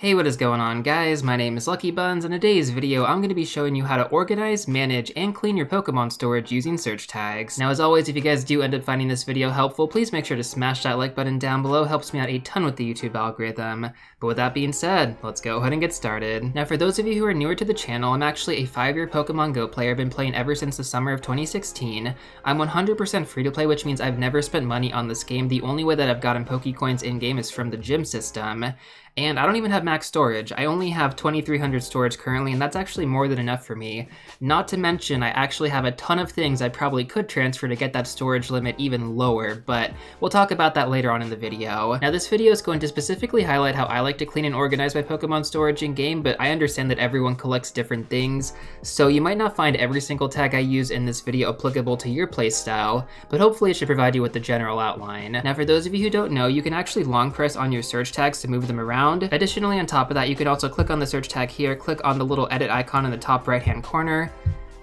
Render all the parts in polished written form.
Hey, what is going on, guys? My name is Lucky Buns, and in today's video I'm going to be showing you how to organize, manage, and clean your Pokemon storage using search tags. Now, as always, if you guys do end up finding this video helpful, please make sure to smash that like button down below. It helps me out a ton with the YouTube algorithm. But with that being said, let's go ahead and get started. Now, for those of you who are newer to the channel, I'm actually a 5-year Pokemon Go player. I've been playing ever since the summer of 2016. I'm 100% free to play, which means I've never spent money on this game. The only way that I've gotten Pokecoins in-game is from the gym system. And I don't even have max storage. I only have 2300 storage currently, and that's actually more than enough for me. Not to mention, I actually have a ton of things I probably could transfer to get that storage limit even lower, but we'll talk about that later on in the video. Now, this video is going to specifically highlight how I like to clean and organize my Pokemon storage in-game, but I understand that everyone collects different things, so you might not find every single tag I use in this video applicable to your playstyle, but hopefully it should provide you with the general outline. Now, for those of you who don't know, you can actually long press on your search tags to move them around. Additionally, on top of that, you can also click on the search tag here, click on the little edit icon in the top right hand corner,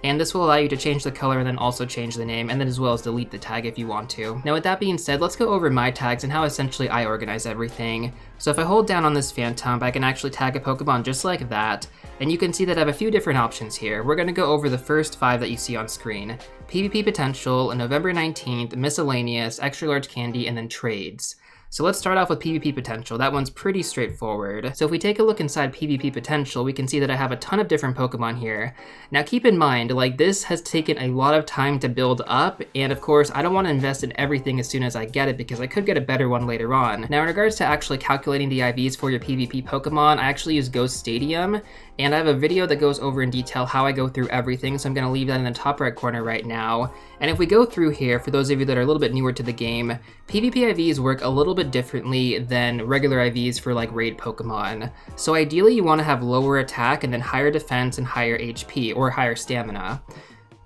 and this will allow you to change the color and then also change the name, and then as well as delete the tag if you want to. Now, with that being said, let's go over my tags and how essentially I organize everything. So if I hold down on this Phantom, I can actually tag a Pokemon just like that, and you can see that I have a few different options here. We're going to go over the first 5 that you see on screen: PvP Potential, November 19th, Miscellaneous, Extra Large Candy, and then Trades. So let's start off with PvP Potential. That one's pretty straightforward. So if we take a look inside PvP Potential, we can see that I have a ton of different Pokemon here. Now keep in mind, like, this has taken a lot of time to build up, and of course I don't want to invest in everything as soon as I get it because I could get a better one later on. Now in regards to actually calculating the IVs for your PvP Pokemon, I actually use Ghost Stadium, and I have a video that goes over in detail how I go through everything, so I'm going to leave that in the top right corner right now. And if we go through here, for those of you that are a little bit newer to the game, PvP IVs work a little bit differently than regular IVs for like raid Pokemon. So ideally you want to have lower attack and then higher defense and higher HP or higher stamina.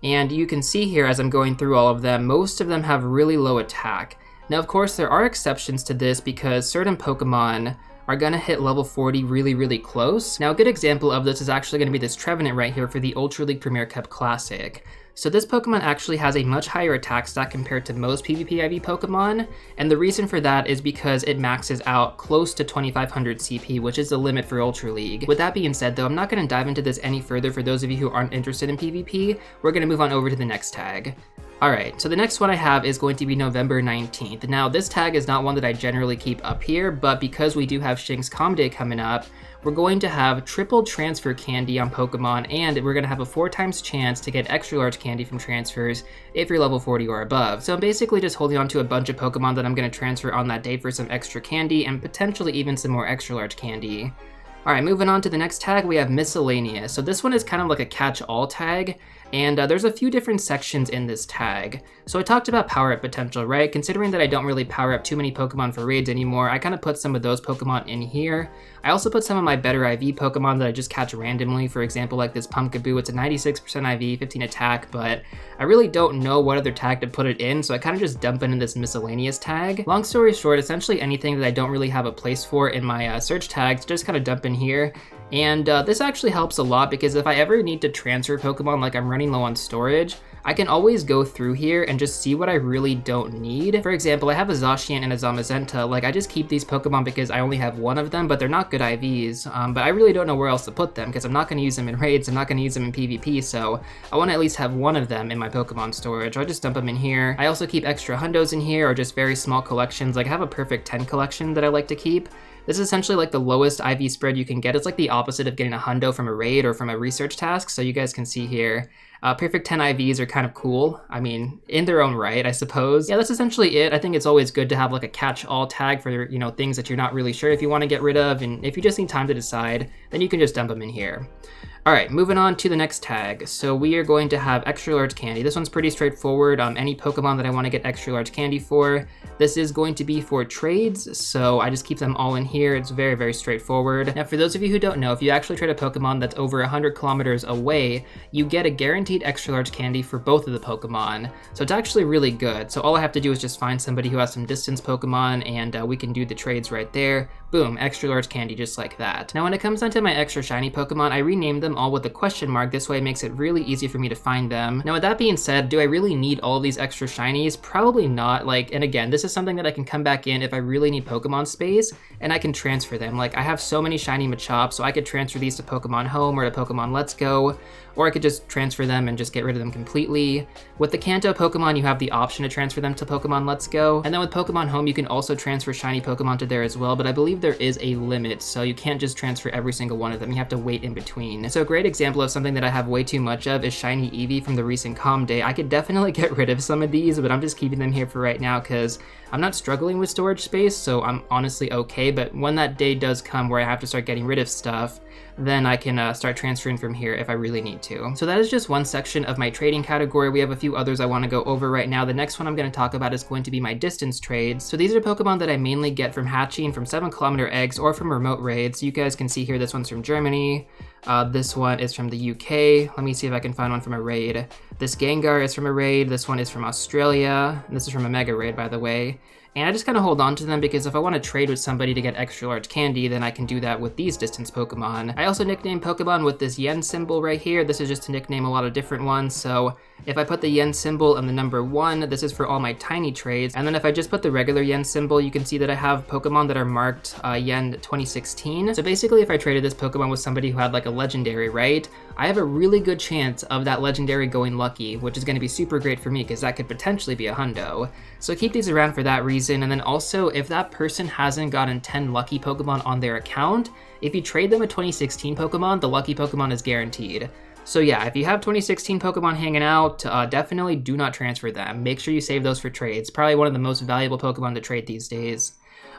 And you can see here as I'm going through all of them, most of them have really low attack. Now of course there are exceptions to this because certain Pokemon are gonna hit level 40 really close. Now a good example of this is actually gonna be this Trevenant right here for the Ultra League Premier Cup Classic. So this Pokemon actually has a much higher attack stat compared to most PvP IV Pokemon, and the reason for that is because it maxes out close to 2500 CP, which is the limit for Ultra League. With that being said though, I'm not gonna dive into this any further for those of you who aren't interested in PvP. We're gonna move on over to the next tag. Alright, so the next one I have is going to be November 19th. Now, this tag is not one that I generally keep up here, but because we do have Shinx Calm Day coming up, we're going to have triple transfer candy on Pokemon, and we're going to have a 4 times chance to get extra large candy from transfers if you're level 40 or above. So I'm basically just holding on to a bunch of Pokemon that I'm going to transfer on that day for some extra candy, and potentially even some more extra large candy. Alright, moving on to the next tag, we have Miscellaneous. So this one is kind of like a catch-all tag, and there's a few different sections in this tag. So I talked about power-up potential, right? Considering that I don't really power up too many Pokemon for raids anymore, I kind of put some of those Pokemon in here. I also put some of my better IV Pokemon that I just catch randomly, for example, like this Pumpkaboo. It's a 96% IV, 15 attack, but I really don't know what other tag to put it in, so I kind of just dump it in this Miscellaneous tag. Long story short, essentially anything that I don't really have a place for in my search tags, just kind of dump in here. And this actually helps a lot because if I ever need to transfer Pokemon, like I'm running low on storage, I can always go through here and just see what I really don't need. For example, I have a Zacian and a Zamazenta. Like, I just keep these Pokemon because I only have one of them, but they're not good IVs. But I really don't know where else to put them because I'm not going to use them in raids, I'm not going to use them in PvP, so I want to at least have one of them in my Pokemon storage. I'll just dump them in here. I also keep extra hundos in here or just very small collections. Like, I have a perfect 10 collection that I like to keep. This is essentially like the lowest IV spread you can get. It's like the opposite of getting a hundo from a raid or from a research task, so you guys can see here. Perfect 10 IVs are kind of cool. I mean, in their own right, I suppose. Yeah, that's essentially it. I think it's always good to have like a catch-all tag for, you know, things that you're not really sure if you want to get rid of, and if you just need time to decide, then you can just dump them in here. Alright, moving on to the next tag. So we are going to have extra large candy. This one's pretty straightforward. Any Pokemon that I want to get extra large candy for. This is going to be for trades, so I just keep them all in here. It's very straightforward. Now for those of you who don't know, if you actually trade a Pokemon that's over 100 kilometers away, you get a guaranteed guaranteed extra large candy for both of the Pokemon. So it's actually really good. So all I have to do is just find somebody who has some distance Pokemon, and we can do the trades right there. Boom, extra large candy just like that. Now when it comes down to my extra shiny Pokemon, I renamed them all with a question mark. This way it makes it really easy for me to find them. Now with that being said, do I really need all of these extra shinies? Probably not. Like, and again, this is something that I can come back in if I really need Pokemon space, and I can transfer them. Like, I have so many shiny Machop, so I could transfer these to Pokemon Home or to Pokemon Let's Go, or I could just transfer them and just get rid of them completely. With the Kanto Pokemon, you have the option to transfer them to Pokemon Let's Go, and then with Pokemon Home, you can also transfer shiny Pokemon to there as well, but I believe there is a limit, so you can't just transfer every single one of them. You have to wait in between. So a great example of something that I have way too much of is shiny Eevee from the recent Calm Day. I could definitely get rid of some of these, but I'm just keeping them here for right now because I'm not struggling with storage space, so I'm honestly okay. But when that day does come where I have to start getting rid of stuff, then I can start transferring from here if I really need to. So that is just one section of my trading category. We have a few others I want to go over right now. The next one I'm going to talk about is going to be my distance trades. So these are Pokemon that I mainly get from hatching, from 7-kilometer eggs, or from remote raids. You guys can see here, this one's from Germany. This one is from the UK. Let me see if I can find one from a raid. This Gengar is from a raid. This one is from Australia. And this is from a mega raid, by the way. And I just kind of hold on to them because if I want to trade with somebody to get extra large candy, then I can do that with these distance Pokemon. I also nickname Pokemon with this yen symbol right here. This is just to nickname a lot of different ones. So if I put the yen symbol and the number 1, this is for all my tiny trades. And then if I just put the regular yen symbol, you can see that I have Pokemon that are marked yen 2016. So basically, if I traded this Pokemon with somebody who had like a legendary, right? I have a really good chance of that legendary going lucky, which is going to be super great for me because that could potentially be a hundo. So keep these around for that reason. And then also, if that person hasn't gotten 10 lucky Pokemon on their account, if you trade them a 2016 Pokemon, the lucky Pokemon is guaranteed. So yeah, if you have 2016 Pokemon hanging out, definitely do not transfer them. Make sure you save those for trades. Probably one of the most valuable Pokemon to trade these days.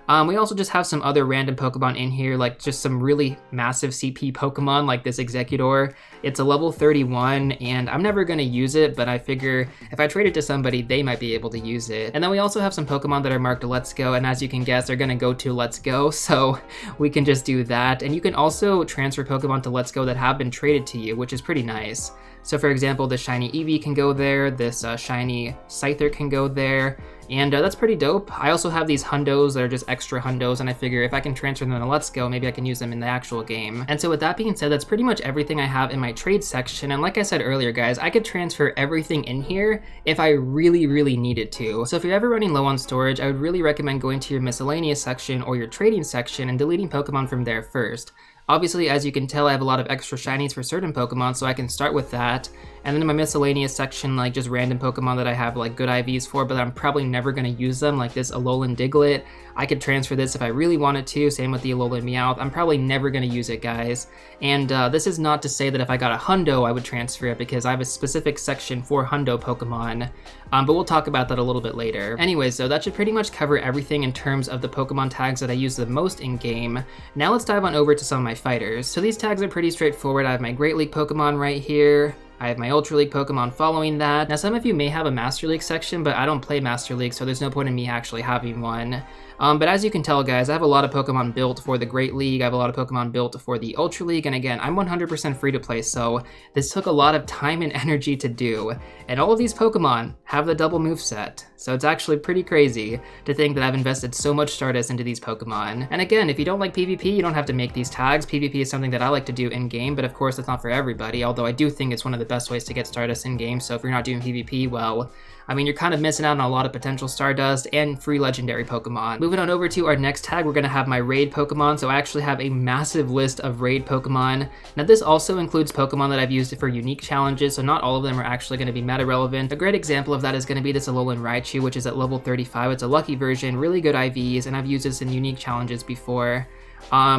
We also just have some other random Pokemon in here, like just some really massive CP Pokemon like this Executor. It's a level 31 and I'm never going to use it, but I figure if I trade it to somebody, they might be able to use it. And then we also have some Pokemon that are marked Let's Go, and as you can guess, they're going to go to Let's Go, so we can just do that. And you can also transfer Pokemon to Let's Go that have been traded to you, which is pretty nice. So for example, this shiny Eevee can go there, this shiny Scyther can go there, and that's pretty dope. I also have these hundos that are just extra hundos, and I figure if I can transfer them to Let's Go, maybe I can use them in the actual game. And so with that being said, that's pretty much everything I have in my trade section, and like I said earlier guys, I could transfer everything in here if I really needed to. So if you're ever running low on storage, I would really recommend going to your miscellaneous section or your trading section and deleting Pokemon from there first. Obviously, as you can tell, I have a lot of extra shinies for certain Pokemon, so I can start with that. And then in my miscellaneous section, like just random Pokemon that I have like good IVs for, but I'm probably never going to use them, like this Alolan Diglett. I could transfer this if I really wanted to, same with the Alolan Meowth. I'm probably never going to use it, guys. And this is not to say that if I got a Hundo, I would transfer it, because I have a specific section for Hundo Pokemon. But we'll talk about that a little bit later. Anyways, so that should pretty much cover everything in terms of the Pokemon tags that I use the most in-game. Now let's dive on over to some of my fighters. So these tags are pretty straightforward. I have my Great League Pokemon right here. I have my Ultra League Pokemon following that. Now some of you may have a Master League section, but I don't play Master League, so there's no point in me actually having one. But as you can tell guys, I have a lot of Pokemon built for the Great League, I have a lot of Pokemon built for the Ultra League, and again, I'm 100% free to play, so this took a lot of time and energy to do. And all of these Pokemon have the double moveset, so it's actually pretty crazy to think that I've invested so much Stardust into these Pokemon. And again, if you don't like PvP, you don't have to make these tags. PvP is something that I like to do in-game, but of course it's not for everybody, although I do think it's one of the best ways to get Stardust in-game, so if you're not doing PvP, well, I mean, you're kind of missing out on a lot of potential Stardust and free legendary Pokemon. Moving on over to our next tag, we're going to have my raid Pokemon. So I actually have a massive list of raid Pokemon. Now this also includes Pokemon that I've used for unique challenges, so not all of them are actually going to be meta relevant. A great example of that is going to be this Alolan Raichu, which is at level 35. It's a lucky version, really good IVs, and I've used this in unique challenges before.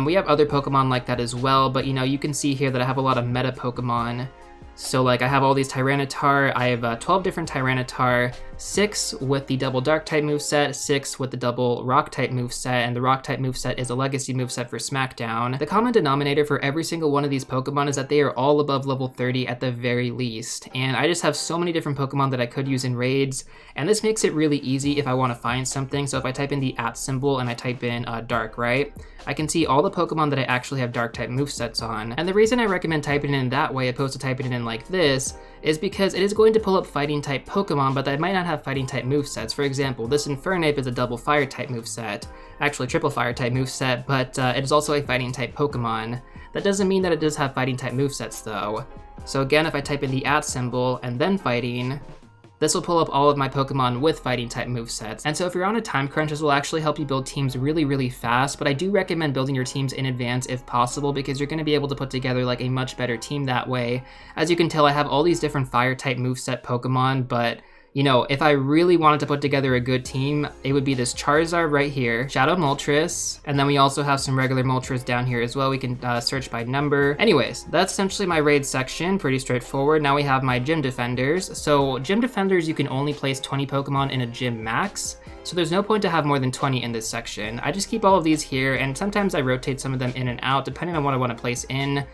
We have other Pokemon like that as well, but you know, you can see here that I have a lot of meta Pokemon. So like I have all these Tyranitar, I have 12 different Tyranitar, 6 with the double dark type moveset, 6 with the double rock type moveset, and the rock type moveset is a legacy moveset for SmackDown. The common denominator for every single one of these Pokemon is that they are all above level 30 at the very least. And I just have so many different Pokemon that I could use in raids, and this makes it really easy if I want to find something. So if I type in the @ symbol and I type in dark, right? I can see all the Pokemon that I actually have dark type movesets on. And the reason I recommend typing it in that way opposed to typing it in like this is because it is going to pull up fighting type Pokemon, but that might not have fighting type movesets. For example, this Infernape is a double fire type moveset, actually triple fire type moveset, but it is also a fighting type Pokemon. That doesn't mean that it does have fighting type movesets though. So again, if I type in the @ symbol and then fighting, this will pull up all of my Pokemon with fighting type movesets. And so if you're on a time crunch, this will actually help you build teams really fast, but I do recommend building your teams in advance if possible, because you're going to be able to put together like a much better team that way. As you can tell, I have all these different fire type moveset Pokemon, but you know, if I really wanted to put together a good team, it would be this Charizard right here, Shadow Moltres, and then we also have some regular Moltres down here as well. We can search by number. Anyways, that's essentially my raid section, pretty straightforward. Now we have my gym defenders. So gym defenders, you can only place 20 Pokemon in a gym max, so there's no point to have more than 20 in this section. I just keep all of these here, and sometimes I rotate some of them in and out, depending on what I want to place in.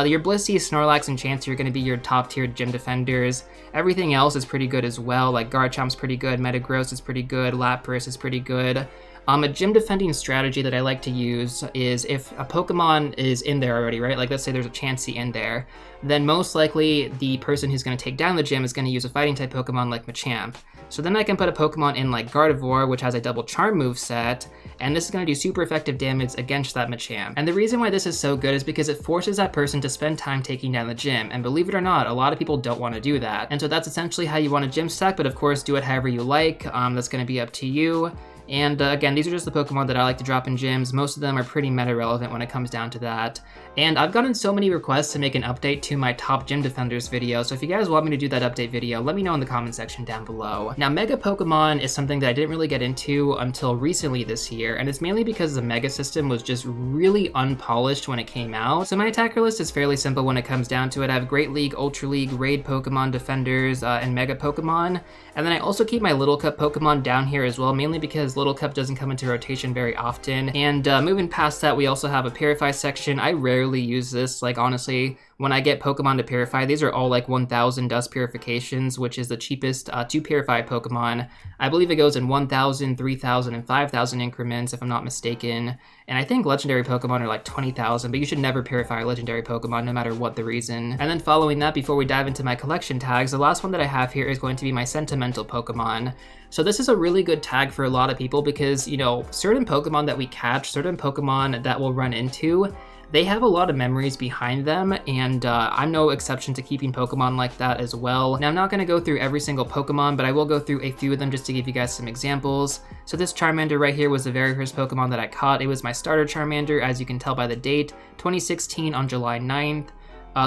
Your Blissey, Snorlax, and Chansey are going to be your top tier gym defenders. Everything else is pretty good as well, like Garchomp's pretty good, Metagross is pretty good, Lapras is pretty good. A gym defending strategy that I like to use is if a Pokemon is in there already, right? Like let's say there's a Chansey in there, then most likely the person who's going to take down the gym is going to use a fighting type Pokemon like Machamp. So then I can put a Pokemon in like Gardevoir, which has a double charm moveset, and this is going to do super effective damage against that Machamp. And the reason why this is so good is because it forces that person to spend time taking down the gym, and believe it or not, a lot of people don't want to do that. And so that's essentially how you want a gym stack, but of course do it however you like. That's going to be up to you. And again, these are just the Pokemon that I like to drop in gyms. Most of them are pretty meta relevant when it comes down to that. And I've gotten so many requests to make an update to my top gym defenders video, so if you guys want me to do that update video, let me know in the comment section down below. Now, Mega Pokemon is something that I didn't really get into until recently this year, and it's mainly because the Mega system was just really unpolished when it came out. So my attacker list is fairly simple when it comes down to it. I have Great League, Ultra League, Raid Pokemon, Defenders, and Mega Pokemon. And then I also keep my Little Cup Pokemon down here as well, mainly because Little Cup doesn't come into rotation very often. And moving past that, we also have a Purify section. I rarely use this, like honestly, when I get Pokemon to Purify, these are all like 1000 dust purifications, which is the cheapest to purify Pokemon. I believe it goes in 1000, 3000, and 5000 increments if I'm not mistaken. And I think legendary Pokemon are like 20,000, but you should never purify a legendary Pokemon no matter what the reason. And then following that, before we dive into my collection tags, the last one that I have here is going to be my Sentimental Pokemon. So this is a really good tag for a lot of people because, you know, certain Pokemon that we catch, certain Pokemon that we'll run into, they have a lot of memories behind them, and I'm no exception to keeping Pokemon like that as well. Now, I'm not going to go through every single Pokemon, but I will go through a few of them just to give you guys some examples. So this Charmander right here was the very first Pokemon that I caught. It was my starter Charmander, as you can tell by the date, 2016 on July 9th.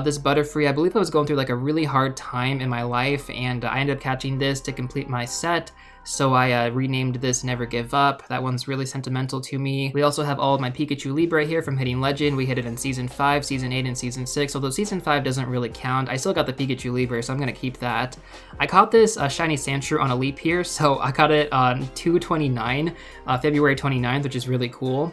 This Butterfree, I believe I was going through like a really hard time in my life, and I ended up catching this to complete my set. So I renamed this Never Give Up. That one's really sentimental to me. We also have all of my Pikachu Libre here from hitting Legend. We hit it in Season 5, Season 8, and Season 6, although Season 5 doesn't really count. I still got the Pikachu Libre, so I'm going to keep that. I caught this Shiny Sandshrew on a leap here, so I caught it on 2/29, February 29th, which is really cool.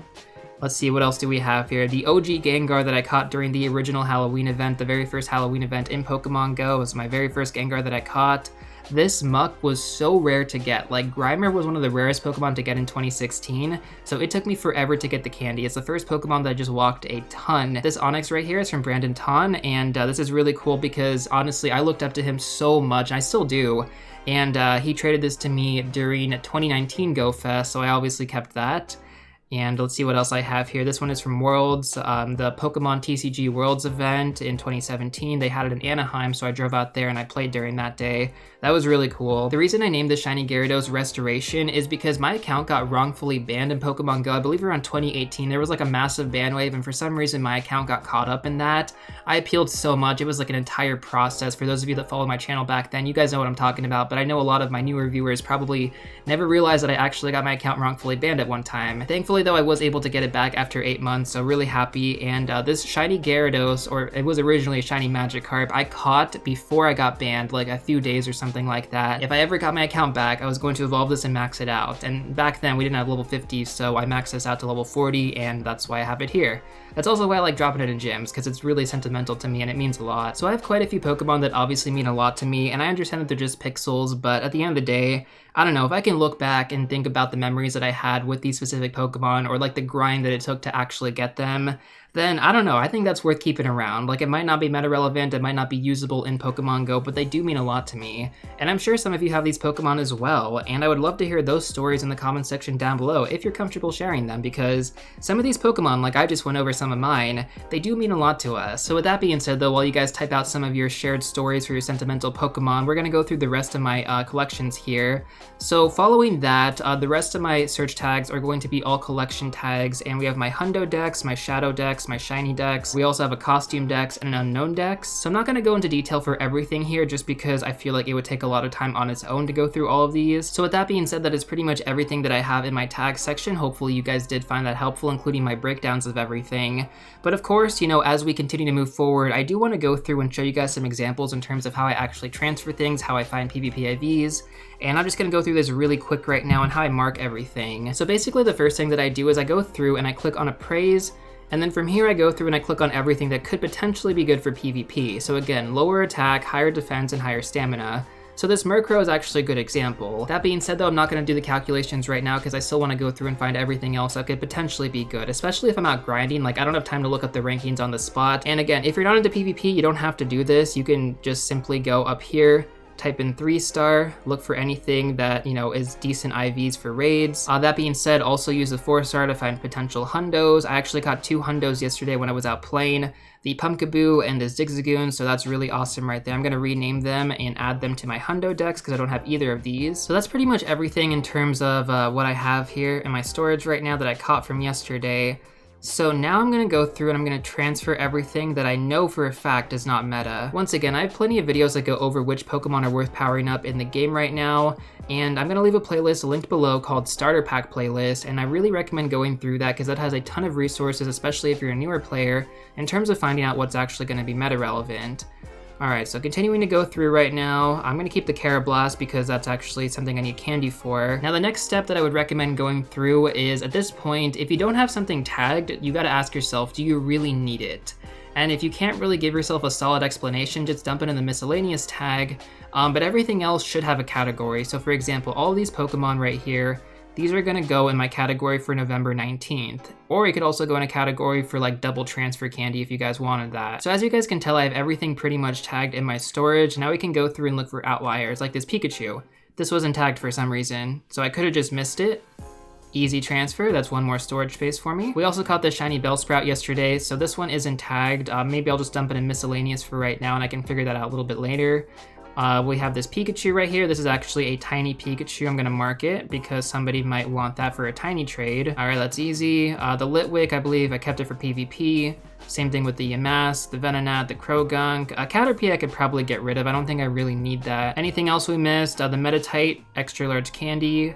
Let's see, what else do we have here? The OG Gengar that I caught during the original Halloween event, the very first Halloween event in Pokemon Go. It was my very first Gengar that I caught. This Muck was so rare to get. Like, Grimer was one of the rarest Pokemon to get in 2016, so it took me forever to get the candy. It's the first Pokemon that I just walked a ton. This Onix right here is from Brandon Ton, and this is really cool because, honestly, I looked up to him so much, and I still do, and he traded this to me during 2019 Go Fest, so I obviously kept that. And let's see what else I have here. This one is from Worlds, the Pokemon TCG Worlds event in 2017. They had it in Anaheim, so I drove out there and I played during that day. That was really cool. The reason I named this Shiny Gyarados Restoration is because my account got wrongfully banned in Pokemon Go. I believe around 2018, there was like a massive ban wave, and for some reason my account got caught up in that. I appealed so much. It was like an entire process. For those of you that follow my channel back then, you guys know what I'm talking about, but I know a lot of my newer viewers probably never realized that I actually got my account wrongfully banned at one time. Thankfully though, I was able to get it back after 8 months, so really happy. And this Shiny Gyarados, or it was originally a Shiny Magikarp, I caught before I got banned, like a few days or something like that. If I ever got my account back, I was going to evolve this and max it out. And back then we didn't have level 50, so I maxed this out to level 40, and that's why I have it here. That's also why I like dropping it in gyms, because it's really sentimental to me and it means a lot. So I have quite a few Pokemon that obviously mean a lot to me, and I understand that they're just pixels, but at the end of the day, I don't know, if I can look back and think about the memories that I had with these specific Pokemon, or like the grind that it took to actually get them, then I don't know, I think that's worth keeping around. Like, it might not be meta relevant, it might not be usable in Pokemon Go, but they do mean a lot to me. And I'm sure some of you have these Pokemon as well, and I would love to hear those stories in the comment section down below if you're comfortable sharing them, because some of these Pokemon, like I just went over some of mine, they do mean a lot to us. So with that being said though, while you guys type out some of your shared stories for your sentimental Pokemon, we're gonna go through the rest of my collections here. So following that, the rest of my search tags are going to be all collection tags, and we have my Hundo Dex, my Shadow Dex, my Shiny Dex. We also have a Costume Dex and an Unknown Dex. So I'm not gonna go into detail for everything here just because I feel like it would take a lot of time on its own to go through all of these. So with that being said, that is pretty much everything that I have in my tag section. Hopefully you guys did find that helpful, including my breakdowns of everything. But of course, you know, as we continue to move forward, I do want to go through and show you guys some examples in terms of how I actually transfer things, how I find PvP IVs. And I'm just gonna go through this really quick right now and how I mark everything. So basically the first thing that I do is I go through and I click on Appraise, and then from here I go through and I click on everything that could potentially be good for PvP. So again, lower attack, higher defense, and higher stamina. So this Murkrow is actually a good example. That being said though, I'm not gonna do the calculations right now because I still wanna go through and find everything else that could potentially be good, especially if I'm out grinding. Like, I don't have time to look up the rankings on the spot. And again, if you're not into PvP, you don't have to do this. You can just simply go up here, type in 3-star, look for anything that, you know, is decent IVs for raids. That being said, also use the 4-star to find potential Hundos. I actually caught 2 Hundos yesterday when I was out playing, the Pumpkaboo and the Zigzagoon, so that's really awesome right there. I'm gonna rename them and add them to my Hundo Dex because I don't have either of these. So that's pretty much everything in terms of what I have here in my storage right now that I caught from yesterday. So now I'm gonna go through and I'm gonna transfer everything that I know for a fact is not meta. Once again, I have plenty of videos that go over which Pokemon are worth powering up in the game right now, and I'm gonna leave a playlist linked below called Starter Pack Playlist, and I really recommend going through that because that has a ton of resources, especially if you're a newer player, in terms of finding out what's actually gonna be meta relevant. Alright, so continuing to go through right now, I'm going to keep the Carablast because that's actually something I need candy for. Now the next step that I would recommend going through is, at this point, if you don't have something tagged, you gotta ask yourself, do you really need it? And if you can't really give yourself a solid explanation, just dump it in the miscellaneous tag, but everything else should have a category. So for example, all these Pokemon right here, these are gonna go in my category for November 19th. Or it could also go in a category for like double transfer candy if you guys wanted that. So as you guys can tell, I have everything pretty much tagged in my storage. Now we can go through and look for outliers, like this Pikachu. This wasn't tagged for some reason, so I could have just missed it. Easy transfer, that's one more storage space for me. We also caught this shiny Bellsprout yesterday, so this one isn't tagged. Maybe I'll just dump it in miscellaneous for right now and I can figure that out a little bit later. We have this Pikachu right here. This is actually a tiny Pikachu. I'm gonna mark it because somebody might want that for a tiny trade. All right, that's easy. The Litwick, I believe I kept it for PvP. Same thing with the Yamask, the Venonat, the Krogunk. Caterpie I could probably get rid of. I don't think I really need that. Anything else we missed? The Metatite, extra large candy.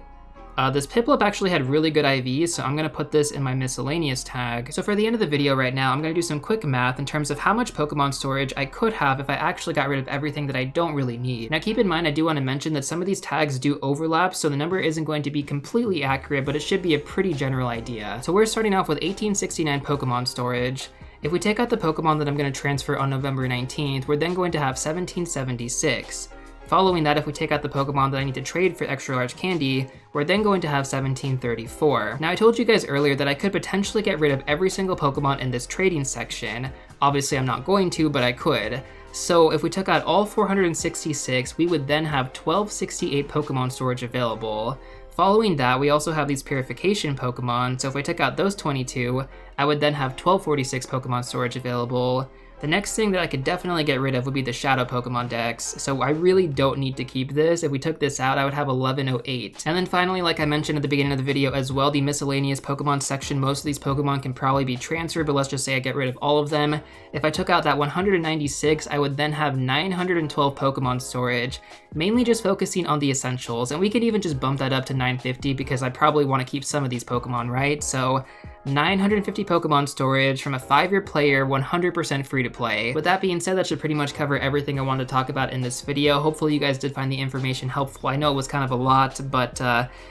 This Piplup actually had really good IVs, so I'm gonna put this in my miscellaneous tag. So for the end of the video right now, I'm gonna do some quick math in terms of how much Pokemon storage I could have if I actually got rid of everything that I don't really need. Now keep in mind, I do wanna mention that some of these tags do overlap, so the number isn't going to be completely accurate, but it should be a pretty general idea. So we're starting off with 1869 Pokemon storage. If we take out the Pokemon that I'm gonna transfer on November 19th, we're then going to have 1776. Following that, if we take out the Pokemon that I need to trade for extra large candy, we're then going to have 1734. Now I told you guys earlier that I could potentially get rid of every single Pokemon in this trading section. Obviously I'm not going to, but I could. So if we took out all 466, we would then have 1268 Pokemon storage available. Following that, we also have these purification Pokemon, so if we took out those 22, I would then have 1246 Pokemon storage available. The next thing that I could definitely get rid of would be the Shadow Pokemon Dex, so I really don't need to keep this. If we took this out, I would have 1108. And then finally, like I mentioned at the beginning of the video as well, the miscellaneous Pokemon section, most of these Pokemon can probably be transferred, but let's just say I get rid of all of them. If I took out that 196, I would then have 912 Pokemon storage, mainly just focusing on the essentials, and we could even just bump that up to 950 because I probably want to keep some of these Pokemon, right? So 950 Pokemon storage from a 5-year player, 100% free to play. With that being said, that should pretty much cover everything I wanted to talk about in this video. Hopefully you guys did find the information helpful. I know it was kind of a lot, but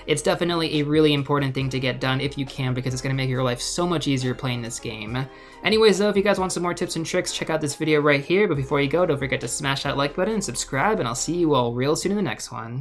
it's definitely a really important thing to get done if you can, because it's going to make your life so much easier playing this game. Anyways though, if you guys want some more tips and tricks, check out this video right here. But before you go, don't forget to smash that like button and subscribe, and I'll see you all real soon in the next one.